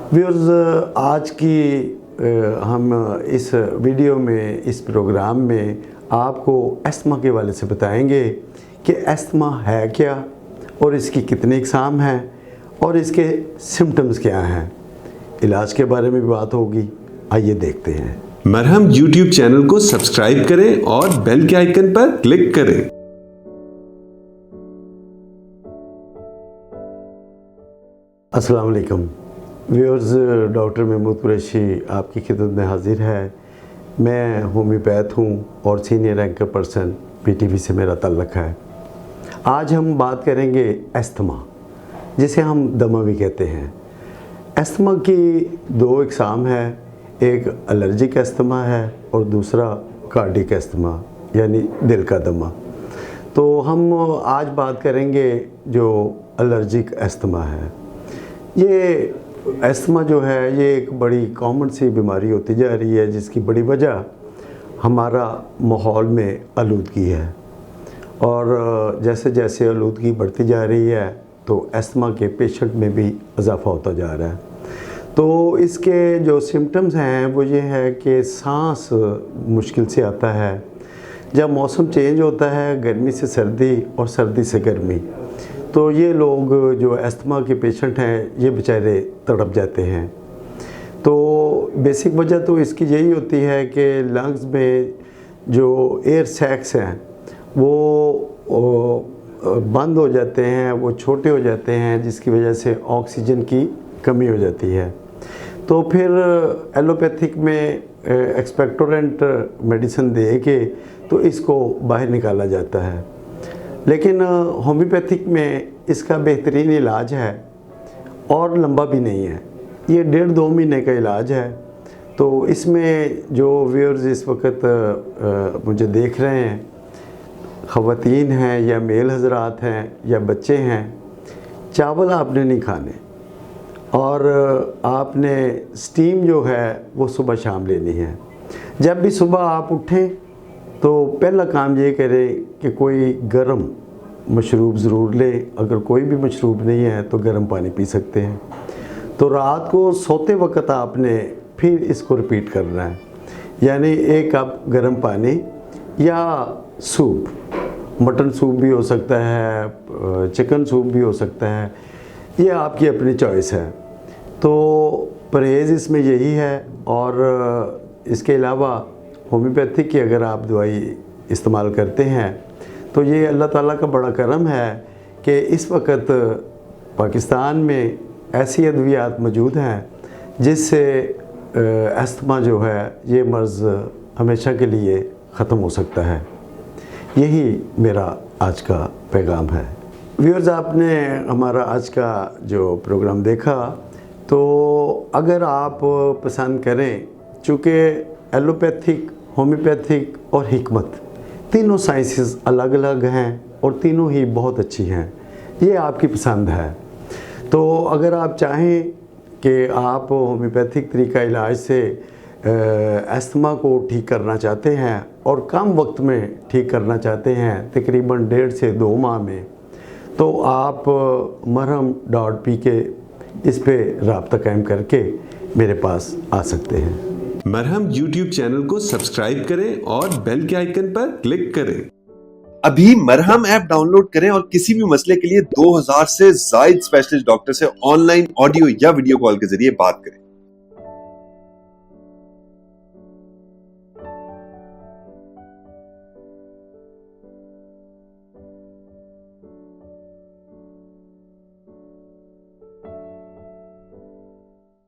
Viewers, आज की हम इस वीडियो में, इस प्रोग्राम में आपको अस्थमा के हवाले से बताएंगे कि अस्थमा है क्या और इसकी कितनी इकसाम हैं और इसके सिम्टम्स क्या हैं। इलाज के बारे में भी बात होगी। आइए देखते हैं। मरहम YouTube चैनल को सब्सक्राइब करें और बेल के आइकन पर क्लिक करें। अस्सलाम वालेकुम व्यूअर्स, डॉक्टर महमूद कुरैशी आपकी खिदमत में हाजिर है। मैं होम्योपैथ हूँ और सीनियर एंकर पर्सन PTV से मेरा ताल्लुक़ है। आज हम बात करेंगे अस्थमा, जिसे हम दमा भी कहते हैं। अस्थमा की दो इकसाम है, एक एलर्जिक अस्थमा है और दूसरा कार्डिक अस्थमा यानी दिल का दमा। तो हम आज बात करेंगे जो एलर्जिक अस्थमा है। ये अस्थमा जो है ये एक बड़ी कॉमन सी बीमारी होती जा रही है, जिसकी बड़ी वजह हमारा माहौल में आलूदगी है। और जैसे जैसे आलूदगी बढ़ती जा रही है तो अस्थमा के पेशेंट में भी इजाफा होता जा रहा है। तो इसके जो सिम्टम्स हैं वो ये है कि सांस मुश्किल से आता है। जब मौसम चेंज होता है, गर्मी से सर्दी और सर्दी से गर्मी, तो ये लोग जो अस्थमा के पेशेंट हैं ये बेचारे तड़प जाते हैं। तो बेसिक वजह तो इसकी यही होती है कि लंग्स में जो एयर सैक्स हैं वो बंद हो जाते हैं, वो छोटे हो जाते हैं, जिसकी वजह से ऑक्सीजन की कमी हो जाती है। तो फिर एलोपैथिक में एक्सपेक्टोरेंट मेडिसिन दे के तो इसको बाहर निकाला जाता है। लेकिन होम्योपैथिक में इसका बेहतरीन इलाज है और लंबा भी नहीं है। ये 1.5-2 महीने का इलाज है। तो इसमें जो व्यूअर्स इस वक्त मुझे देख रहे हैं, ख़वातीन हैं या मेल हजरात हैं या बच्चे हैं, चावल आपने नहीं खाने और आपने स्टीम जो है वो सुबह शाम लेनी है। जब भी सुबह आप उठें तो पहला काम ये करें कि कोई गर्म मशरूब ज़रूर लें। अगर कोई भी मशरूब नहीं है तो गर्म पानी पी सकते हैं। तो रात को सोते वक्त आपने फिर इसको रिपीट करना है, यानी 1 कप गर्म पानी या सूप, मटन सूप भी हो सकता है, चिकन सूप भी हो सकता है, ये आपकी अपनी चॉइस है। तो परहेज़ इसमें यही है। और इसके अलावा होम्योपैथिक की अगर आप दवाई इस्तेमाल करते हैं तो ये अल्लाह ताला का बड़ा करम है कि इस वक्त पाकिस्तान में ऐसी अद्वियात मौजूद हैं जिससे अस्थमा जो है ये मर्ज़ हमेशा के लिए ख़त्म हो सकता है। यही मेरा आज का पैगाम है। व्यूअर्स, आपने हमारा आज का जो प्रोग्राम देखा, तो अगर आप पसंद करें, चूँकि एलोपैथिक, होम्योपैथिक और हिकमत तीनों साइंसेस अलग अलग हैं और तीनों ही बहुत अच्छी हैं, ये आपकी पसंद है। तो अगर आप चाहें कि आप होम्योपैथिक तरीका इलाज से अस्थमा को ठीक करना चाहते हैं और कम वक्त में ठीक करना चाहते हैं, तकरीबन 1.5 से 2 माह में, तो आप marham.pk इस पे रब्ता कायम करके मेरे पास आ सकते हैं। मरहम YouTube चैनल को सब्सक्राइब करें और बेल के आइकन पर क्लिक करें। अभी मरहम ऐप डाउनलोड करें और किसी भी मसले के लिए 2000 से ज्यादा स्पेशलिस्ट डॉक्टर से ऑनलाइन ऑडियो या वीडियो कॉल के जरिए बात करें।